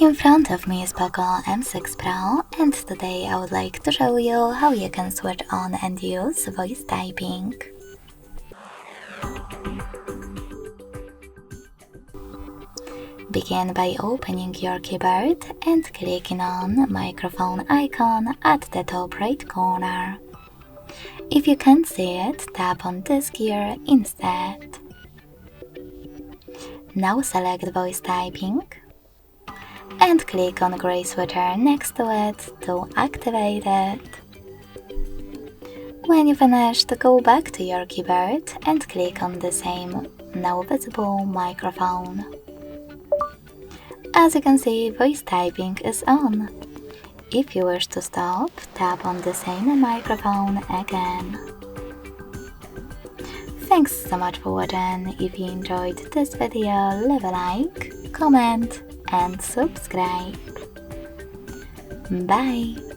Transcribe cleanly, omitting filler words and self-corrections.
In front of me is POCO M6 Pro, and today I would like to show you how you can switch on and use voice typing. Begin by opening your keyboard and clicking on microphone icon at the top right corner. If you can't see it, tap on this gear instead. Now select voice typing and click on gray switcher next to it to activate it. When you finished, go back to your keyboard and click on the same, now visible microphone. As you can see, voice typing is on. If you wish to stop, tap on the same microphone again. Thanks so much for watching. If you enjoyed this video, leave a like, comment and subscribe. Bye!